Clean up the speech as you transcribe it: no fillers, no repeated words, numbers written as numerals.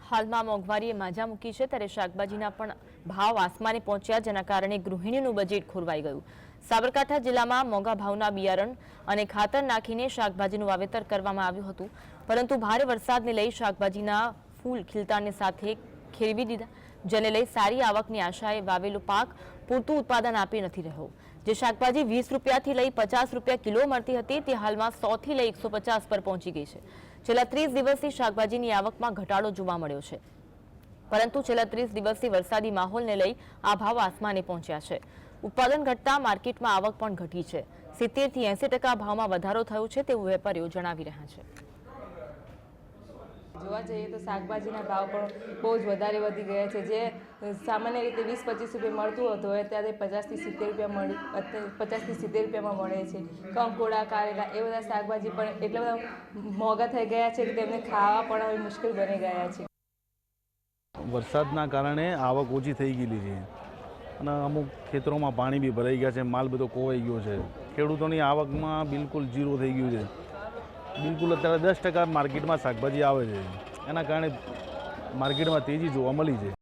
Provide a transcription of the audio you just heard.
હાલમાં મોંઘવારીએ માજા મૂકી છે ત્યારે શાકભાજીના પણ ભાવ આસમાને પહોંચ્યા, જેના કારણે ગૃહિણીનું બજેટ ખોરવાઈ ગયું। સાબરકાંઠા જિલ્લામાં મોંઘા ભાવના બિયારણ અને ખાતર નાખીને શાકભાજીનું વાવેતર કરવામાં આવ્યું હતું, પરંતુ ભારે વરસાદને લઈ શાકભાજીના ફૂલ ખીલતાની સાથે ખેરવી દીધા, જેને લઈ સારી આવકની આશાએ વાવેલો પાક પૂરતું ઉત્પાદન આપી નથી રહ્યો। જે શાકભાજી 20 રૂપિયાથી લઈ 50 રૂપિયા કિલો મળતી હતી તે હાલમાં 100 થી લઈ 150 પર પહોંચી ગઈ છે। છેલ્લા 30 દિવસથી શાકભાજીની આવકમાં ઘટાડો જોવા મળ્યો છે, પરંતુ છેલ્લા 30 દિવસથી વરસાદી માહોલને લઈ આ ભાવ આસમાને પહોંચ્યા છે। ઉત્પાદન ઘટતા માર્કેટમાં આવક પણ ઘટી છે। 70 થી 80% ભાવમાં વધારો થયો છે તેવું વેપારીઓ જણાવી રહ્યા છે। જોવા જઈએ તો શાકભાજીના ભાવ પણ બહુ જ વધારે વધી ગયા છે। જે સામાન્ય રીતે 20-25 રૂપિયા મળતું હતું હોય ત્યારે 50 થી 70 રૂપિયા 50 થી 70 રૂપિયામાં મળે છે। કંકોડા, કારેલા એ બધા શાકભાજી પણ એટલા બધા મોંઘા થઈ ગયા છે કે તેમને ખાવા પણ હવે મુશ્કેલ બની ગયા છે। વરસાદના કારણે આવક ઓછી થઈ ગયેલી છે અને અમુક ખેતરોમાં પાણી બી ભરાઈ ગયા છે, માલ બધો કોવાઈ ગયો છે। ખેડૂતોની આવકમાં બિલકુલ ઝીરો થઈ ગયું છે। બિલકુલ અત્યારે 10% માર્કેટમાં શાકભાજી આવે છે, એના કારણે માર્કેટમાં તેજી જોવા મળી છે।